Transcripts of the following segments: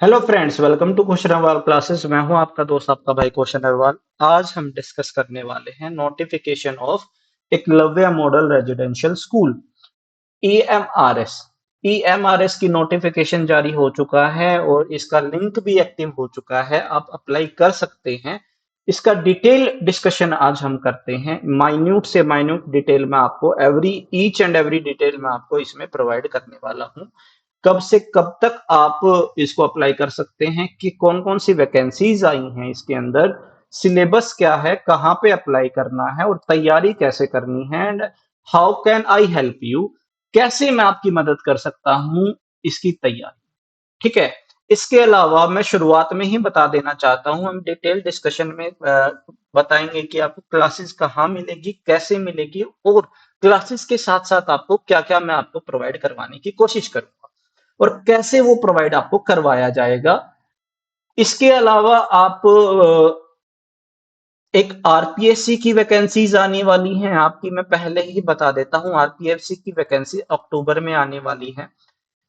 Hello friends, welcome to question Arwal classes. मैं हूं आपका दोस्त, आपका भाई क्वेश्चन अरवाल। आज हम डिस्कस करने वाले हैं notification of Eklavya model residential school, EMRS. EMRS की नोटिफिकेशन जारी हो चुका है और इसका लिंक भी एक्टिव हो चुका है, आप अप्लाई कर सकते हैं। इसका डिटेल डिस्कशन आज हम करते हैं, माइन्यूट से माइन्यूट डिटेल में आपको ईच एंड एवरी डिटेल में आपको इसमें प्रोवाइड करने वाला हूं। कब से कब तक आप इसको अप्लाई कर सकते हैं, कि कौन कौन सी वैकेंसीज आई हैं इसके अंदर, सिलेबस क्या है, कहाँ पे अप्लाई करना है और तैयारी कैसे करनी है, and how can I help you, कैसे मैं आपकी मदद कर सकता हूं इसकी तैयारी। ठीक है। इसके अलावा मैं शुरुआत में ही बता देना चाहता हूं, हम डिटेल डिस्कशन में बताएंगे कि आपको क्लासेस कहाँ मिलेगी, कैसे मिलेगी, और क्लासेस के साथ साथ आपको क्या क्या मैं आपको प्रोवाइड करवाने की कोशिश करूंगा और कैसे वो प्रोवाइड आपको करवाया जाएगा। इसके अलावा आप एक आरपीएससी की वैकेंसीज आने वाली हैं आपकी, मैं पहले ही बता देता हूं। आरपीएससी की वैकेंसी अक्टूबर में आने वाली है।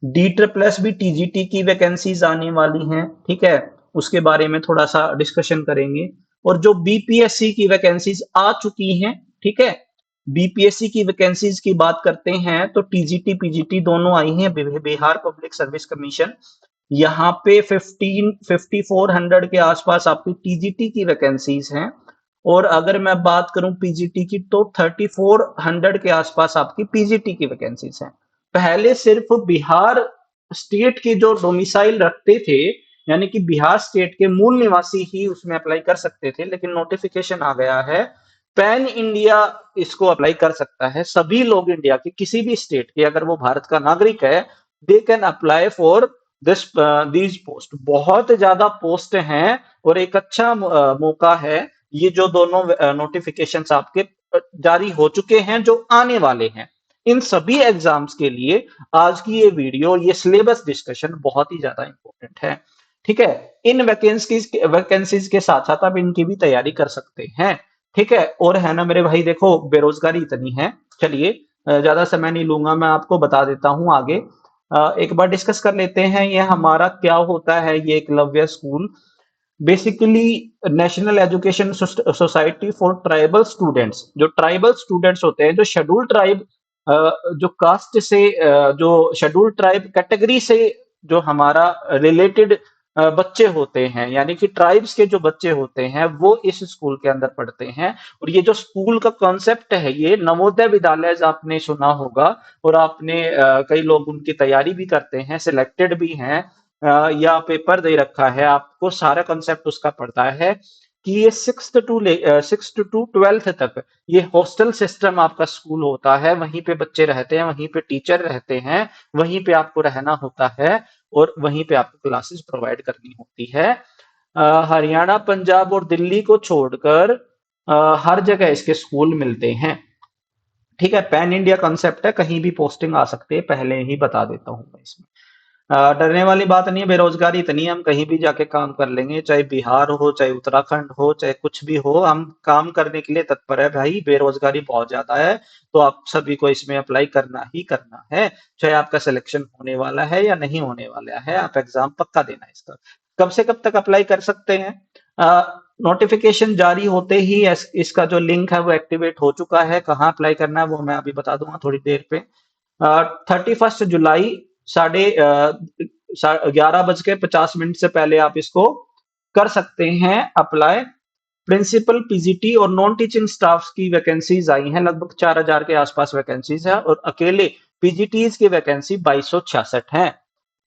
डी ट्रिपल एस भी टीजीटी की वैकेंसीज आने वाली हैं। ठीक है, उसके बारे में थोड़ा सा डिस्कशन करेंगे। और जो बीपीएससी की वैकेंसीज आ चुकी हैं, ठीक है, बीपीएससी की वैकेंसीज की बात करते हैं तो टीजीटी पीजीटी दोनों आई हैं। बिहार पब्लिक सर्विस कमीशन, यहाँ पे 5400 के आसपास आपकी टीजीटी की वैकेंसीज हैं। और अगर मैं बात करूं पीजीटी की तो 3400 के आसपास आपकी पीजीटी की वैकेंसीज हैं। पहले सिर्फ बिहार स्टेट के जो डोमिसाइल रखते थे, यानी कि बिहार स्टेट के मूल निवासी ही उसमें अप्लाई कर सकते थे, लेकिन नोटिफिकेशन आ गया है पैन इंडिया इसको अप्लाई कर सकता है। सभी लोग इंडिया के किसी भी स्टेट के, अगर वो भारत का नागरिक है, they can apply for this these post. बहुत ज्यादा पोस्ट हैं और एक अच्छा मौका है। ये जो दोनों नोटिफिकेशंस आपके जारी हो चुके हैं, जो आने वाले हैं, इन सभी एग्जाम्स के लिए आज की ये वीडियो, ये सिलेबस डिस्कशन बहुत ही ज्यादा इंपॉर्टेंट है। ठीक है, इन वैकेंसीज के साथ साथ आप इनकी भी तैयारी कर सकते हैं। ठीक है, और है ना मेरे भाई, देखो बेरोजगारी इतनी है। चलिए, ज्यादा समय नहीं लूंगा, मैं आपको बता देता हूं आगे। एक बार डिस्कस कर लेते हैं ये हमारा क्या होता है, ये Eklavya school. Basically national education society for tribal students. जो ट्राइबल स्टूडेंट्स होते हैं, जो शेड्यूल ट्राइब, जो कास्ट से, जो शेड्यूल ट्राइब कैटेगरी से जो हमारा रिलेटेड बच्चे होते हैं, यानी कि ट्राइब्स के जो बच्चे होते हैं, वो इस स्कूल के अंदर पढ़ते हैं। और ये जो स्कूल का कॉन्सेप्ट है, ये नवोदय विद्यालय आपने सुना होगा, और आपने कई लोग उनकी तैयारी भी करते हैं, सिलेक्टेड भी हैं, या पेपर दे रखा है, आपको सारा कंसेप्ट उसका पड़ता है कि ये सिक्स टू ट्वेल्थ तक ये हॉस्टल सिस्टम आपका स्कूल होता है। वहीं पे बच्चे रहते हैं, वहीं पे टीचर रहते हैं, वहीं पे आपको रहना होता है और वहीं पे आपको क्लासेस प्रोवाइड करनी होती है। हरियाणा, पंजाब और दिल्ली को छोड़कर हर जगह इसके स्कूल मिलते हैं। ठीक है, पैन इंडिया कंसेप्ट है, कहीं भी पोस्टिंग आ सकती है, पहले ही बता देता हूं मैं इसमें। डरने वाली बात नहीं है, बेरोजगारी इतनी है, हम कहीं भी जाके काम कर लेंगे, चाहे बिहार हो, चाहे उत्तराखंड हो, चाहे कुछ भी हो, हम काम करने के लिए तत्पर है भाई। बेरोजगारी बहुत ज्यादा है, तो आप सभी को इसमें अप्लाई करना ही करना है, चाहे आपका सिलेक्शन होने वाला है या नहीं होने वाला है, आप एग्जाम पक्का देना है इसका। कब से कब तक अप्लाई कर सकते हैं? नोटिफिकेशन जारी होते ही इसका जो लिंक है वो एक्टिवेट हो चुका है। कहाँ अप्लाई करना है वो मैं अभी बता दूंगा थोड़ी देर पे। 31 जुलाई, साढ़े 11:50 से पहले आप इसको कर सकते हैं अप्लाई। प्रिंसिपल, पीजीटी और नॉन टीचिंग स्टाफ की वैकेंसीज आई हैं, लगभग 4000 के आसपास वैकेंसीज है, और अकेले पीजीटीज की वैकेंसी 2266 है।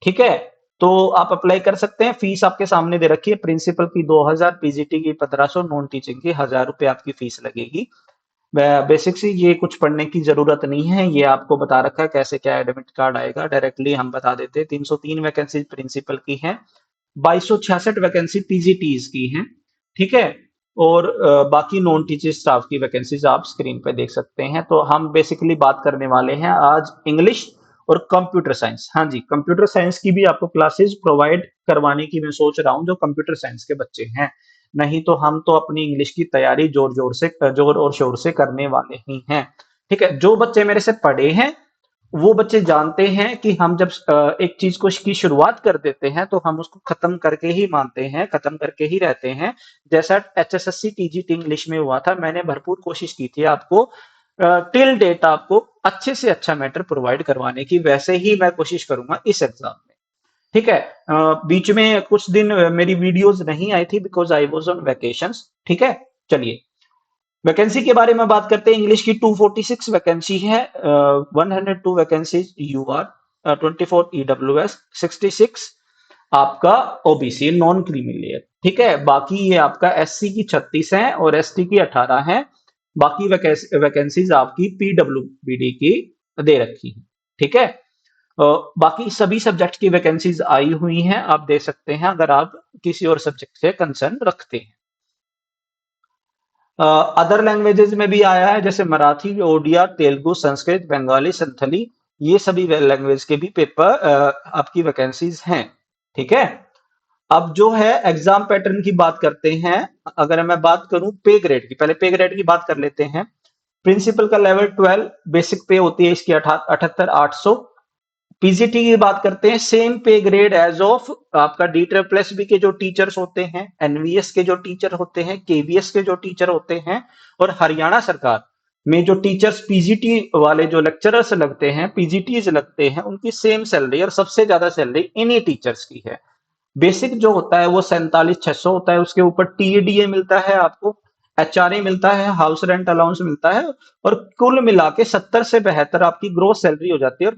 ठीक है, तो आप अप्लाई कर सकते हैं। फीस आपके सामने दे रखी है, प्रिंसिपल की 2000, पीजीटी की 1500, नॉन टीचिंग की 1000 रुपए आपकी फीस लगेगी। बेसिक सी ये कुछ पढ़ने की जरूरत नहीं है, ये आपको बता रखा है कैसे क्या एडमिट कार्ड आएगा, डायरेक्टली हम बता देते हैं। 303 वैकेंसी प्रिंसिपल की हैं, 2266 वैकेंसी पीजीटीज की हैं। ठीक है, और बाकी नॉन टीचिंग स्टाफ की वैकेंसीज आप स्क्रीन पे देख सकते हैं। तो हम बेसिकली बात करने वाले हैं आज इंग्लिश और कंप्यूटर साइंस। हाँ जी, कंप्यूटर साइंस की भी आपको क्लासेस प्रोवाइड करवाने की मैं सोच रहा हूँ, जो कंप्यूटर साइंस के बच्चे हैं। नहीं तो हम तो अपनी इंग्लिश की तैयारी जोर और शोर से करने वाले ही हैं। ठीक है, जो बच्चे मेरे से पढ़े हैं वो बच्चे जानते हैं कि हम जब एक चीज को की शुरुआत कर देते हैं तो हम उसको खत्म करके ही मानते हैं, खत्म करके ही रहते हैं। जैसा एचएसएससी टीजीटी इंग्लिश में हुआ था, मैंने भरपूर कोशिश की थी आपको टिल डेट आपको अच्छे से अच्छा मैटर प्रोवाइड करवाने की, वैसे ही मैं कोशिश करूंगा इस एग्जाम में। ठीक है। बीच में कुछ दिन मेरी वीडियोस नहीं आई थी because I was on vacations. ठीक है। चलिए वैकेंसी के बारे में बात करते हैं। इंग्लिश की 246 वैकेंसी है, 102 वैकेंसीज यूआर, 24 ईडब्ल्यूएस, 66 आपका ओबीसी नॉन क्रीमी लेयर। ठीक है। बाकी ये आपका एससी की 36 है और एसटी की 18 है। बाकी वैकेंसीज आपकी पीडब्ल्यूबीडी की दे रखी है। ठीक है। बाकी सभी सब्जेक्ट की वैकेंसीज आई हुई हैं, आप दे सकते हैं अगर आप किसी और सब्जेक्ट से कंसर्न रखते हैं। अदर लैंग्वेजेस में भी आया है, जैसे मराठी, ओडिया, तेलुगु, संस्कृत, बंगाली, संथली, ये सभी लैंग्वेज के भी पेपर आपकी वैकेंसीज हैं। ठीक है। अब जो है एग्जाम पैटर्न की बात करते हैं। अगर मैं बात करूं पे ग्रेड की, पहले पे ग्रेड की बात कर लेते हैं। प्रिंसिपल का लेवल 12, बेसिक पे होती है इसकी 78,800। पीजीटी की बात करते हैं, सेम पे ग्रेड एज ऑफ आपका डी ट्रिपल एस बी के जो टीचर्स होते हैं, एनवीएस के जो टीचर होते हैं, केवीएस के जो टीचर होते हैं, और हरियाणा सरकार में जो टीचर्स पीजीटी वाले जो लेक्चरर्स लगते हैं, पीजीटीज लगते हैं, उनकी सेम सैलरी और सबसे ज्यादा सैलरी इन्हीं टीचर्स की है। बेसिक जो होता है वो 47,600 होता है, उसके ऊपर टीएडीए मिलता है आपको, एचआरए मिलता है, हाउस रेंट अलाउंस मिलता है, और कुल मिला के 70 से 72 आपकी ग्रोस सैलरी हो जाती है, और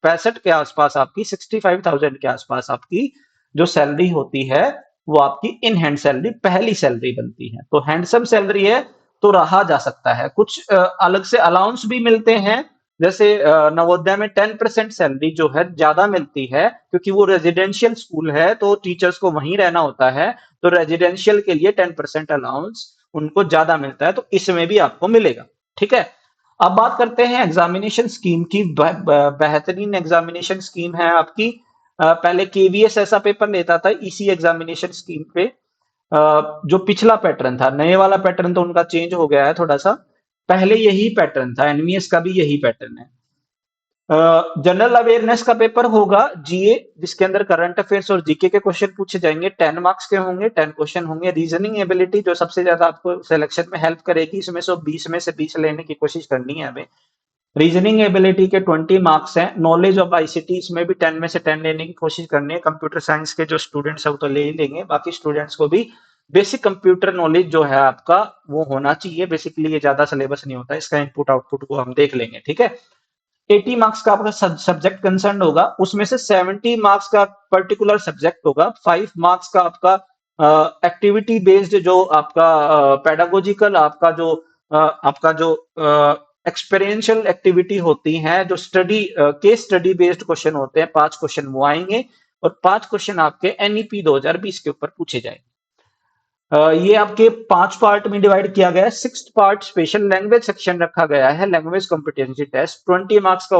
65 के आसपास आपकी 65,000 के आसपास आपकी जो सैलरी होती है वो आपकी इन हैंड सैलरी पहली सैलरी बनती है। तो हैंडसम सैलरी है, तो रहा जा सकता है। कुछ अलग से अलाउंस भी मिलते हैं, जैसे नवोदय में 10% सैलरी जो है ज्यादा मिलती है, क्योंकि वो रेजिडेंशियल स्कूल है तो टीचर्स को वहीं रहना होता है, तो रेजिडेंशियल के लिए 10% अलाउंस उनको ज्यादा मिलता है, तो इसमें भी आपको मिलेगा। ठीक है। अब बात करते हैं एग्जामिनेशन स्कीम की। बेहतरीन एग्जामिनेशन स्कीम है आपकी। पहले केवीएस ऐसा पेपर लेता था इसी एग्जामिनेशन स्कीम पे। जो पिछला पैटर्न था, नए वाला पैटर्न तो उनका चेंज हो गया है थोड़ा सा, पहले यही पैटर्न था, एनवीएस का भी यही पैटर्न है। जनरल अवेयरनेस का पेपर होगा जीए, जिसके अंदर करंट अफेयर्स और जीके के क्वेश्चन पूछे जाएंगे, 10 मार्क्स के होंगे, 10 क्वेश्चन होंगे। रीजनिंग एबिलिटी जो सबसे ज्यादा आपको सिलेक्शन में हेल्प करेगी, इसमें से 20 में से 20 लेने की कोशिश करनी है हमें। रीजनिंग एबिलिटी के 20 मार्क्स हैं। नॉलेज ऑफ आईसीटी, इसमें भी 10 में से 10 लेने की कोशिश करनी है। कंप्यूटर साइंस के जो स्टूडेंट्स है वो तो ले ही लेंगे, बाकी स्टूडेंट्स को भी बेसिक कंप्यूटर नॉलेज जो है आपका वो होना चाहिए। बेसिकली ये ज्यादा सिलेबस नहीं होता, इसका इनपुट आउटपुट को हम देख लेंगे। ठीक है। 80 मार्क्स का आपका सब्जेक्ट कंसर्न होगा, उसमें से 70 मार्क्स का पर्टिकुलर सब्जेक्ट होगा, 5 मार्क्स का आपका एक्टिविटी बेस्ड जो आपका पेडागोजिकल आपका जो एक्सपीरियंशियल एक्टिविटी होती है, जो study case study based question होते हैं, 5 क्वेश्चन वो आएंगे, और 5 क्वेश्चन आपके एनईपी 2020 के ऊपर पूछे जाएंगे। ये आपके 5 पार्ट में डिवाइड किया गया है। 6th part special language section रखा गया है, लैंग्वेज कॉम्पिटेंसी टेस्ट 20 मार्क्स का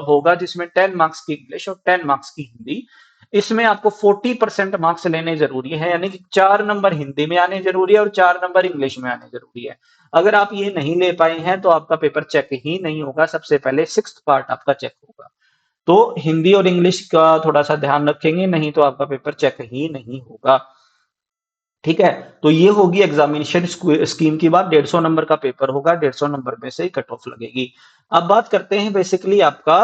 होगा, जिसमें 10 मार्क्स की इंग्लिश और 10 मार्क्स की हिंदी। इसमें आपको 40% मार्क्स लेने जरूरी है, यानी कि 4 नंबर हिंदी में आने जरूरी है और 4 नंबर इंग्लिश में आने जरूरी है। अगर आप ये नहीं ले पाए हैं तो आपका पेपर चेक ही नहीं होगा, सबसे पहले 6th पार्ट आपका चेक होगा। तो हिंदी और इंग्लिश का थोड़ा सा ध्यान रखेंगे, नहीं तो आपका पेपर चेक ही नहीं होगा। ठीक है। तो ये होगी एग्जामिनेशन स्कीम की बात। 150 नंबर का पेपर होगा, 150 नंबर में से कट ऑफ लगेगी। अब बात करते हैं बेसिकली आपका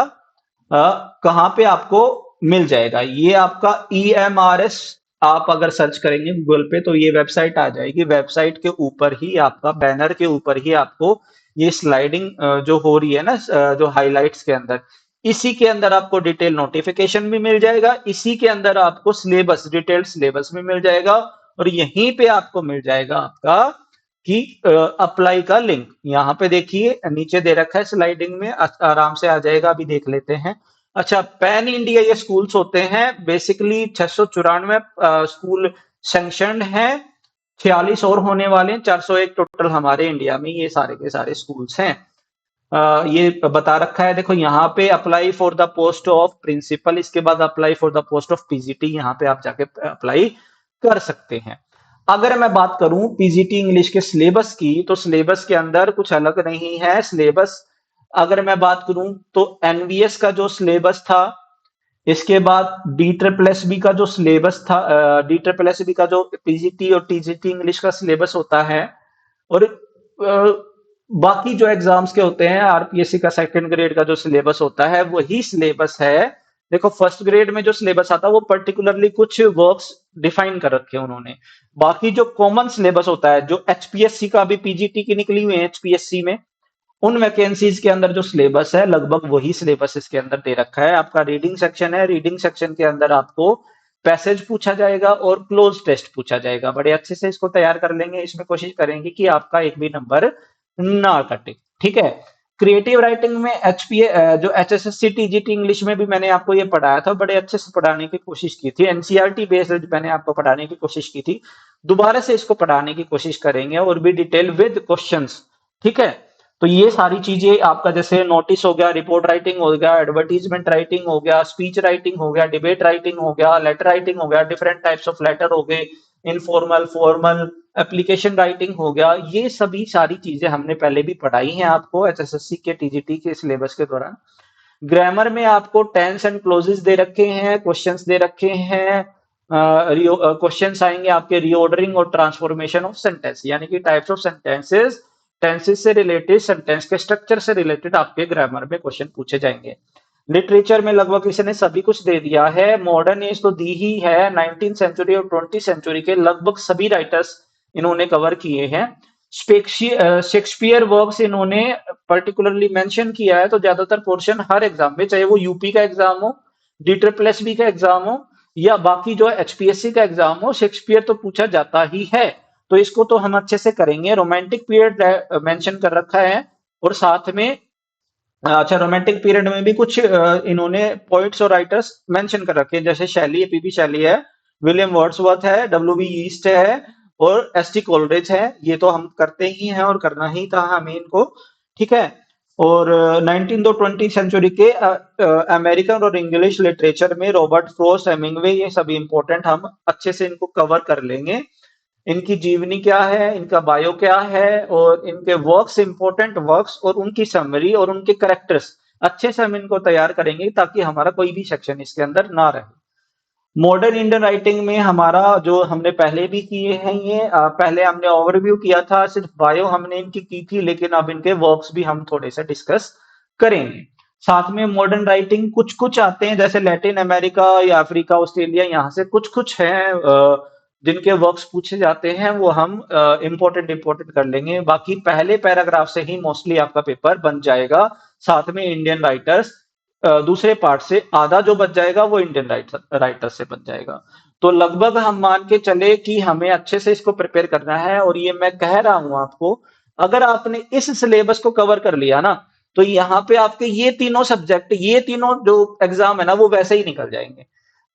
कहां पे आपको मिल जाएगा। ये आपका ईएमआरएस, आप अगर सर्च करेंगे गूगल पे तो ये वेबसाइट आ जाएगी। वेबसाइट के ऊपर ही आपका, बैनर के ऊपर ही आपको ये स्लाइडिंग जो हो रही है ना, जो हाइलाइट्स के अंदर, इसी के अंदर आपको डिटेल नोटिफिकेशन भी मिल जाएगा, इसी के अंदर आपको सिलेबस, डिटेल सिलेबस भी मिल जाएगा, और यहीं पे आपको मिल जाएगा आपका कि अप्लाई का लिंक। यहाँ पे देखिए नीचे दे रखा है स्लाइडिंग में, आराम से आ जाएगा, अभी देख लेते हैं। अच्छा, पैन इंडिया ये स्कूल्स होते हैं, बेसिकली 694 स्कूल सैंक्शनड हैं, 46 और होने वाले हैं, 401 टोटल हमारे इंडिया में ये सारे के सारे स्कूल्स हैं। ये बता रखा है, देखो यहाँ पे apply for the post of principal, इसके बाद apply for the post of PGT, यहाँ पे आप जाके अप्लाई कर सकते हैं। अगर मैं बात करूं पीजीटी इंग्लिश के सिलेबस की, तो सिलेबस के अंदर कुछ अलग नहीं है। सिलेबस अगर मैं बात करूं तो एनवीएस का जो सिलेबस था, इसके बाद डी ट्रिपल एस बी का जो सिलेबस था, डी ट्रिपल एस बी का जो पीजीटी और टीजीटी इंग्लिश का सिलेबस होता है, और बाकी जो एग्जाम्स के होते हैं, आरपीएससी का सेकंड ग्रेड का जो सिलेबस होता है वही सिलेबस है। देखो फर्स्ट ग्रेड में जो सिलेबस आता है वो पर्टिकुलरली कुछ वर्क्स डिफाइन कर रखे हैं उन्होंने। बाकी जो कॉमन सिलेबस होता है, जो एचपीएससी का भी पीजीटी की निकली हुई है एचपीएससी में, उन वैकेंसीज के अंदर जो सिलेबस है लगभग वही सिलेबस इसके अंदर दे रखा है। आपका रीडिंग सेक्शन है, रीडिंग सेक्शन के अंदर आपको पैसेज पूछा जाएगा और क्लोज टेस्ट पूछा जाएगा। बड़े अच्छे से इसको तैयार कर लेंगे, इसमें कोशिश करेंगे कि आपका एक भी नंबर ना कटे, ठीक है। क्रिएटिव राइटिंग में एचपीए जो एचएसएससी टीजीटी इंग्लिश में भी मैंने आपको ये पढ़ाया था, बड़े अच्छे से पढ़ाने की कोशिश की थी, एनसीईआरटी बेस्ड मैंने आपको पढ़ाने की कोशिश की थी। दोबारा से इसको पढ़ाने की कोशिश करेंगे और भी डिटेल विद क्वेश्चंस, ठीक है। तो ये सारी चीजें आपका जैसे नोटिस हो गया, रिपोर्ट राइटिंग हो गया, एडवर्टीजमेंट राइटिंग हो गया, स्पीच राइटिंग हो गया, डिबेट राइटिंग हो गया, लेटर राइटिंग हो गया, डिफरेंट टाइप्स ऑफ लेटर हो गए, इनफॉर्मल फॉर्मल एप्लीकेशन राइटिंग हो गया, ये सभी सारी चीजें हमने पहले भी पढ़ाई हैं आपको एचएसएससी के टीजीटी के सिलेबस के दौरान। ग्रामर में आपको टेंस एंड क्लोजेस दे रखे हैं, क्वेश्चंस दे रखे हैं, क्वेश्चंस आएंगे आपके रीऑर्डरिंग और ट्रांसफॉर्मेशन ऑफ सेंटेंस, यानी कि टाइप्स ऑफ सेंटेंसेस, टेंसेस से रिलेटेड, सेंटेंस के स्ट्रक्चर से रिलेटेड आपके ग्रामर में क्वेश्चन पूछे जाएंगे। लिटरेचर में लगभग इसने सभी कुछ दे दिया है। मॉडर्न एज तो दी ही है, 19th सेंचुरी और 20th सेंचुरी के लगभग सभी राइटर्स इन्होंने कवर किए हैं। शेक्सपियर वर्क्स इन्होंने पर्टिकुलरली मेंशन किया है, तो ज्यादातर पोर्शन हर एग्जाम में, चाहे वो यूपी का एग्जाम हो, डी ट्रिपल एस बी का एग्जाम हो, या बाकी जो एचपीएससी का एग्जाम हो, शेक्सपियर तो पूछा जाता ही है। तो इसको तो हम अच्छे से करेंगे। रोमांटिक पीरियड मेंशन कर रखा है, और साथ में अच्छा रोमांटिक पीरियड में भी कुछ इन्होंने पॉइंट्स और राइटर्स मेंशन कर रखे हैं, जैसे शैली, पीबी शैली है, विलियम वर्ड्सवर्थ है, डब्ल्यू बी ईस्ट है, और एस टी कोलरिज है। ये तो हम करते ही हैं और करना ही था हमें इनको, ठीक है। और 19 और 20 सेंचुरी के अमेरिकन और इंग्लिश लिटरेचर में रॉबर्ट फ्रॉस्ट, हेमिंग्वे, ये सभी इंपॉर्टेंट, हम अच्छे से इनको कवर कर लेंगे। इनकी जीवनी क्या है, इनका बायो क्या है, और इनके वर्क्स, इंपॉर्टेंट वर्क्स, और उनकी समरी और उनके करेक्टर्स अच्छे से हम इनको तैयार करेंगे, ताकि हमारा कोई भी सेक्शन इसके अंदर ना रहे। मॉडर्न इंडियन राइटिंग में हमारा जो हमने पहले भी किए हैं, ये पहले हमने ओवरव्यू किया था, सिर्फ बायो हमने इनकी की थी, लेकिन अब इनके वर्क्स भी हम थोड़े से डिस्कस करेंगे। साथ में मॉडर्न राइटिंग कुछ कुछ आते हैं, जैसे लैटिन अमेरिका या अफ्रीका, ऑस्ट्रेलिया, यहाँ से कुछ कुछ हैं जिनके वर्क्स पूछे जाते हैं, वो हम इंपॉर्टेंट इंपॉर्टेंट कर लेंगे। बाकी पहले पैराग्राफ से ही मोस्टली आपका पेपर बन जाएगा। साथ में इंडियन राइटर्स, दूसरे पार्ट से आधा जो बच जाएगा वो इंडियन राइटर से बच जाएगा। तो लगभग हम मान के चले कि हमें अच्छे से इसको प्रिपेयर करना है। और ये मैं कह रहा हूं आपको, अगर आपने इस सिलेबस को कवर कर लिया ना, तो यहाँ पे आपके ये तीनों सब्जेक्ट, ये तीनों जो एग्जाम है ना, वो वैसे ही निकल जाएंगे।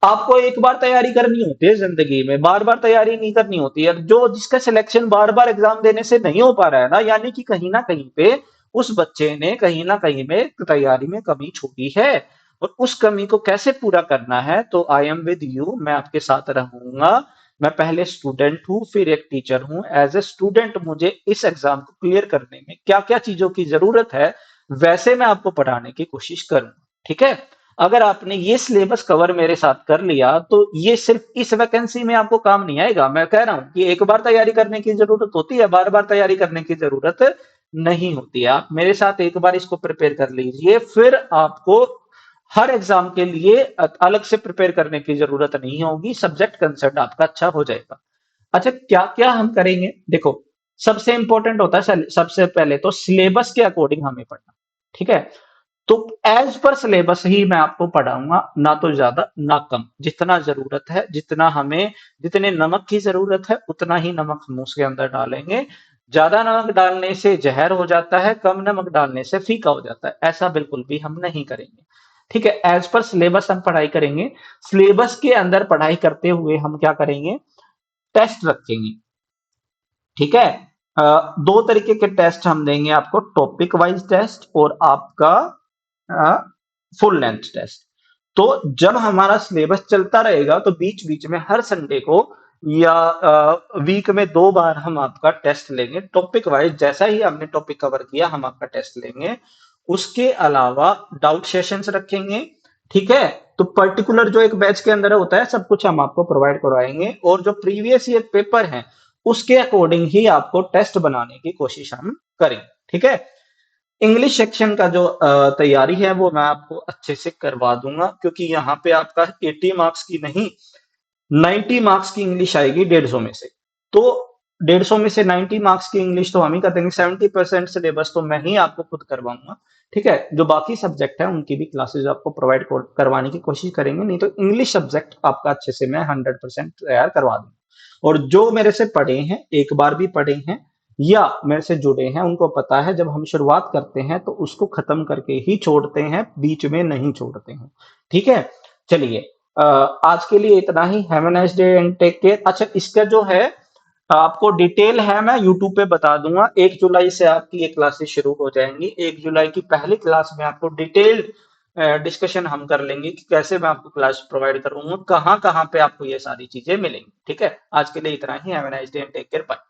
आपको एक बार तैयारी करनी होती है जिंदगी में, बार बार तैयारी नहीं करनी होती है। जो जिसका सिलेक्शन बार बार एग्जाम देने से नहीं हो पा रहा है ना, यानी कि कहीं ना कहीं पे उस बच्चे ने कहीं ना कहीं में तैयारी में कमी छोड़ी है, और उस कमी को कैसे पूरा करना है, तो आई एम विद यू, मैं आपके साथ रहूंगा। मैं पहले स्टूडेंट हूं, फिर एक टीचर हूं। एज ए स्टूडेंट मुझे इस एग्जाम को क्लियर करने में क्या क्या चीजों की जरूरत है, वैसे मैं आपको पढ़ाने की कोशिश करूंगा, ठीक है। अगर आपने ये सिलेबस कवर मेरे साथ कर लिया, तो ये सिर्फ इस वैकेंसी में आपको काम नहीं आएगा। मैं कह रहा हूं कि एक बार तैयारी करने की जरूरत होती है, बार बार तैयारी करने की जरूरत नहीं होती है। आप मेरे साथ एक बार इसको प्रिपेयर कर लीजिए, फिर आपको हर एग्जाम के लिए अलग से प्रिपेयर करने की जरूरत नहीं होगी। सब्जेक्ट कंसेप्ट आपका अच्छा हो जाएगा। अच्छा, क्या क्या हम करेंगे, देखो सबसे इंपॉर्टेंट होता है सबसे पहले तो सिलेबस के अकॉर्डिंग हमें पढ़ना, ठीक है। तो एज पर सिलेबस ही मैं आपको पढ़ाऊंगा, ना तो ज्यादा ना कम। जितना जरूरत है, जितना हमें, जितने नमक की जरूरत है उतना ही नमक हम उसके अंदर डालेंगे। ज्यादा नमक डालने से जहर हो जाता है, कम नमक डालने से फीका हो जाता है। ऐसा बिल्कुल भी हम नहीं करेंगे, ठीक है। एज पर सिलेबस हम पढ़ाई करेंगे। सिलेबस के अंदर पढ़ाई करते हुए हम क्या करेंगे, टेस्ट रखेंगे, ठीक है। दो तरीके के टेस्ट हम देंगे आपको, टॉपिक वाइज टेस्ट और आपका फुल लेंथ टेस्ट। तो जब हमारा सिलेबस चलता रहेगा, तो बीच बीच में हर संडे को या वीक में 2 बार हम आपका टेस्ट लेंगे टॉपिक वाइज। जैसा ही हमने टॉपिक कवर किया, हम आपका टेस्ट लेंगे। उसके अलावा डाउट सेशंस रखेंगे, ठीक है। तो पर्टिकुलर जो एक बैच के अंदर होता है सब कुछ हम आपको प्रोवाइड करवाएंगे, और जो प्रीवियस ईयर पेपर है उसके अकॉर्डिंग ही आपको टेस्ट बनाने की कोशिश हम करेंगे, ठीक है। इंग्लिश सेक्शन का जो तैयारी है वो मैं आपको अच्छे से करवा दूंगा, क्योंकि यहाँ पे आपका 80 मार्क्स की नहीं 90 मार्क्स की इंग्लिश आएगी 150 में से। तो 150 में से 90 मार्क्स की इंग्लिश तो हम ही कर देंगे, 70% सिलेबस तो मैं ही आपको खुद करवाऊंगा, ठीक है। जो बाकी सब्जेक्ट है उनकी भी क्लासेस आपको प्रोवाइड करवाने की कोशिश करेंगे, नहीं तो इंग्लिश सब्जेक्ट आपका अच्छे से मैं 100% तैयार करवा दूंगा। और जो मेरे से पढ़े हैं, एक बार भी पढ़े हैं या मेरे से जुड़े हैं, उनको पता है जब हम शुरुआत करते हैं तो उसको खत्म करके ही छोड़ते हैं, बीच में नहीं छोड़ते हैं, ठीक है। चलिए, आज के लिए इतना ही। Have a nice day and take care. अच्छा, इसका जो है आपको डिटेल है मैं यूट्यूब पे बता दूंगा। 1 जुलाई से आपकी ये क्लासेस शुरू हो जाएंगी। 1 जुलाई की पहली क्लास में आपको डिटेल्ड डिस्कशन हम कर लेंगे कि कैसे मैं आपको क्लास प्रोवाइड करूंगा, कहाँ कहाँ पे आपको ये सारी चीजें मिलेंगी, ठीक है। आज के लिए इतना ही। Have a nice day and take care, bye.